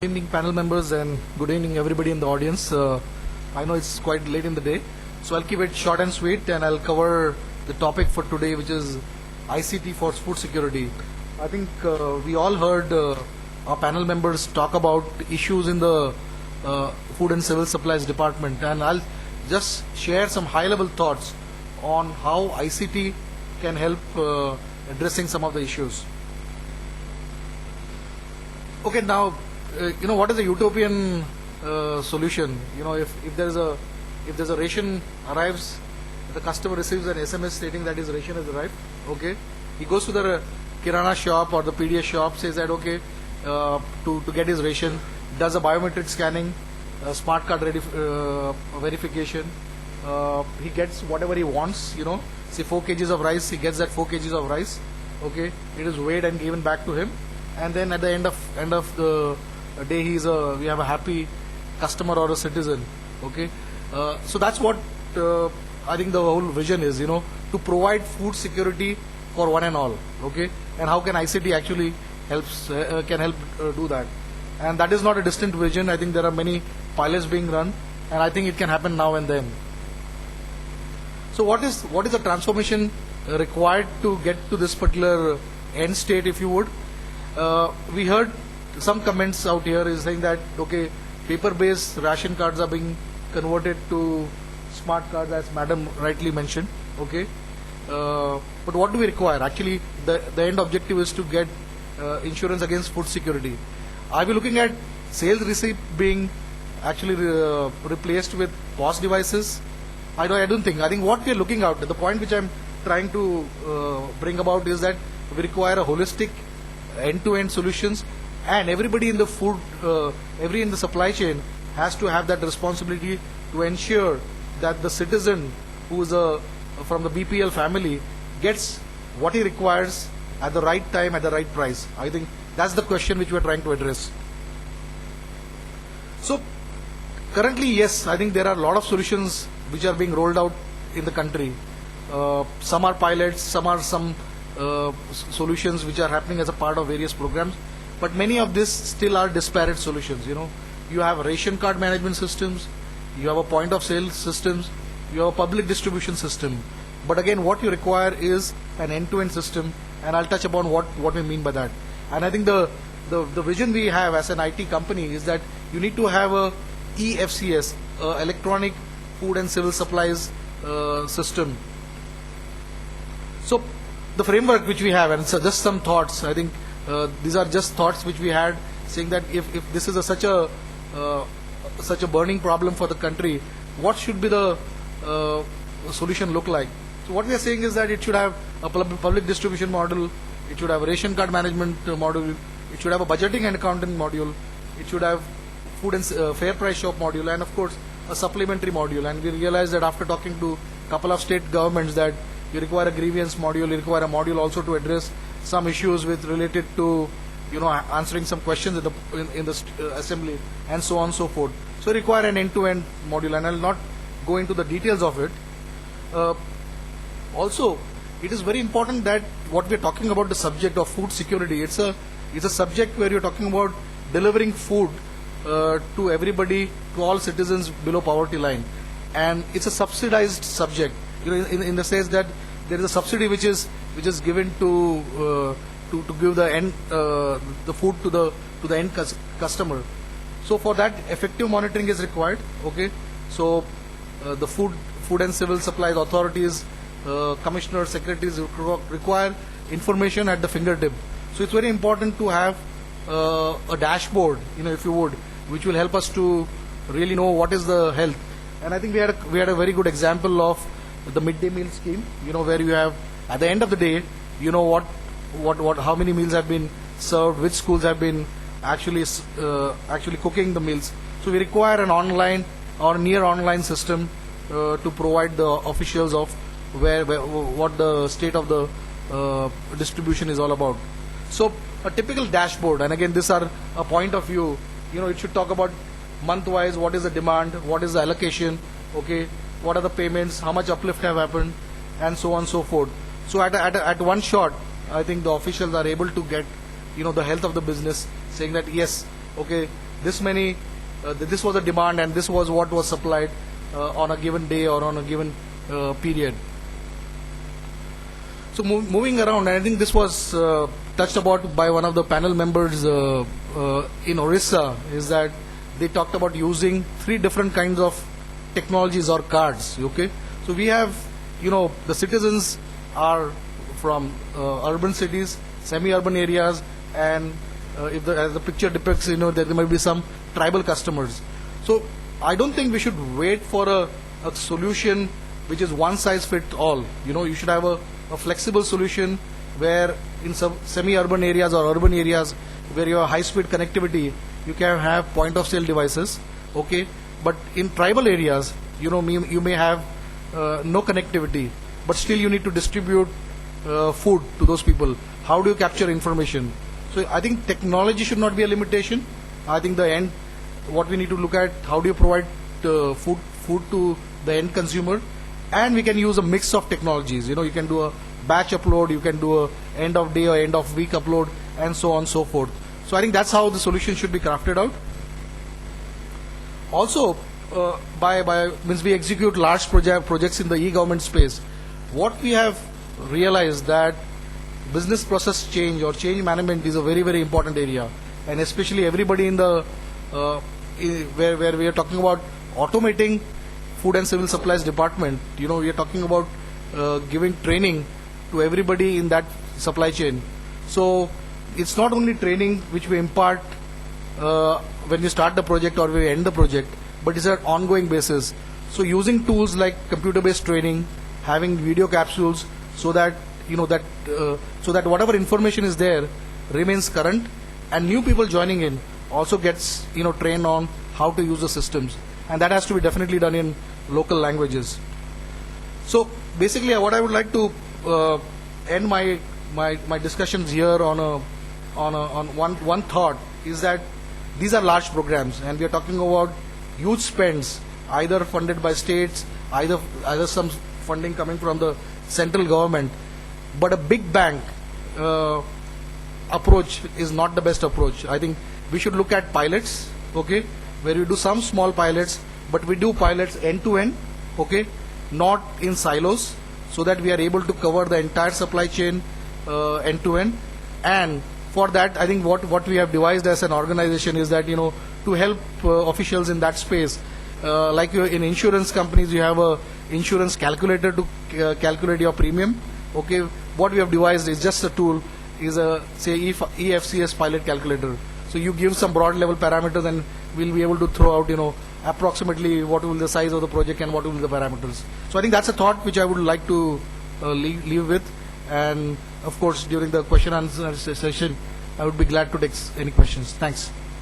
Good evening panel members and good evening everybody in the audience. I know it's quite late in the day, so I'll keep it short and sweet and I'll cover the topic for today, which is ICT for food security. I think we all heard our panel members talk about issues in the Food and Civil Supplies Department, and I'll just share some high-level thoughts on how ICT can help addressing some of the issues. Okay, now what is a utopian solution? If there's a ration arrives, the customer receives an SMS stating that his ration has arrived. Okay, he goes to the Kirana shop or the PDS shop, says that okay, to get his ration, does a biometric scanning, smart card verification. He gets whatever he wants. Say 4 kgs of rice, he gets that 4 kgs of rice. Okay, it is weighed and given back to him, and then at the end of the day, we have a happy customer or a citizen. Okay, so that's what I think the whole vision is. To provide food security for one and all. Okay, and how can ICT actually help do that? And that is not a distant vision. I think there are many pilots being run, and I think it can happen now and then. So what is the transformation required to get to this particular end state, if you would? We heard some comments out here is saying that okay, paper-based ration cards are being converted to smart cards, as Madam rightly mentioned. Okay, but what do we require? Actually, the end objective is to get insurance against food security. Are we looking at sales receipt being actually replaced with POS devices? I don't think. I think what we are looking at, the point which I'm trying to bring about is that we require a holistic end-to-end solutions, and everybody in the food, in the supply chain has to have that responsibility to ensure that the citizen who is from the BPL family gets what he requires at the right time, at the right price. I think that's the question which we're trying to address. So currently, yes, I think there are a lot of solutions which are being rolled out in the country. Some are pilots, some are solutions which are happening as a part of various programs. But many of these still are disparate solutions. You have ration card management systems, you have a point of sale systems, you have a public distribution system. But again, what you require is an end-to-end system, and I'll touch upon what we mean by that. And I think the vision we have as an IT company is that you need to have a EFCS, electronic food and civil supplies system. So the framework which we have, and so just some thoughts, I think these are just thoughts which we had, saying that if this is such a burning problem for the country, what should be the solution look like? So what we are saying is that it should have a public distribution model, it should have a ration card management module, it should have a budgeting and accounting module, it should have food and fair price shop module, and of course a supplementary module. And we realized that after talking to a couple of state governments that you require a grievance module, you require a module also to address some issues related to answering some questions in the assembly, and so on and so forth. So you require an end-to-end module, and I'll not go into the details of it. Also, it is very important that what we are talking about, the subject of food security, it's a subject where you're talking about delivering food to everybody, to all citizens below poverty line, and it's a subsidized subject. In the sense that there is a subsidy which is given to give the food to the end customer. So for that, effective monitoring is required. Okay, so the food and civil supplies authorities, commissioners, secretaries require information at the fingertip. So it's very important to have a dashboard, if you would, which will help us to really know what is the health. And I think we had a very good example of the midday meal scheme, where you have at the end of the day, how many meals have been served, which schools have been actually cooking the meals. So we require an online or near online system to provide the officials of what the state of the distribution is all about. So a typical dashboard, and again, these are a point of view. It should talk about month-wise, what is the demand, what is the allocation, okay, what are the payments, how much uplift have happened, and so on and so forth. So at one shot, I think the officials are able to get the health of the business, saying that yes, okay, this many, this was the demand and this was what was supplied on a given day or on a given period. So moving around, I think this was touched about by one of the panel members in Orissa, is that they talked about using 3 different kinds of technologies or cards. Okay, so we have, the citizens are from urban cities, semi-urban areas, and as the picture depicts, there might be some tribal customers. So I don't think we should wait for a solution which is one size fits all. You should have a flexible solution where in some semi-urban areas or urban areas where you have high-speed connectivity, you can have point-of-sale devices. Okay, but in tribal areas, you may have no connectivity, but still you need to distribute food to those people. How do you capture information? So I think technology should not be a limitation. I think what we need to look at, how do you provide food to the end consumer, and we can use a mix of technologies. You can do a batch upload, you can do a end of day or end of week upload, and so on and so forth. So I think that's how the solution should be crafted out. Also, means we execute large projects in the e-government space. What we have realized that business process change or change management is a very, very important area, and especially everybody in the where we are talking about automating food and civil supplies department. We are talking about giving training to everybody in that supply chain. So it's not only training which we impart when we start the project or we end the project, but it's an ongoing basis. So using tools like computer-based training, having video capsules, so that so that whatever information is there remains current, and new people joining in also gets trained on how to use the systems, and that has to be definitely done in local languages. So basically, what I would like to end my discussions here on one thought is that these are large programs, and we are talking about huge spends, either funded by states, either some funding coming from the central government. But a big bang approach is not the best approach. I think we should look at pilots, okay, where we do some small pilots, but we do pilots end to end, okay, not in silos, so that we are able to cover the entire supply chain end to end. And for that, I think what we have devised as an organization is that to help officials in that space, like in insurance companies, you have a insurance calculator to calculate your premium. Okay, what we have devised is just a tool, is a EFCS pilot calculator. So you give some broad level parameters, and we'll be able to throw out approximately what will be the size of the project and what will be the parameters. So I think that's a thought which I would like to leave with, and of course during the question and answer session I would be glad to take any questions. Thanks.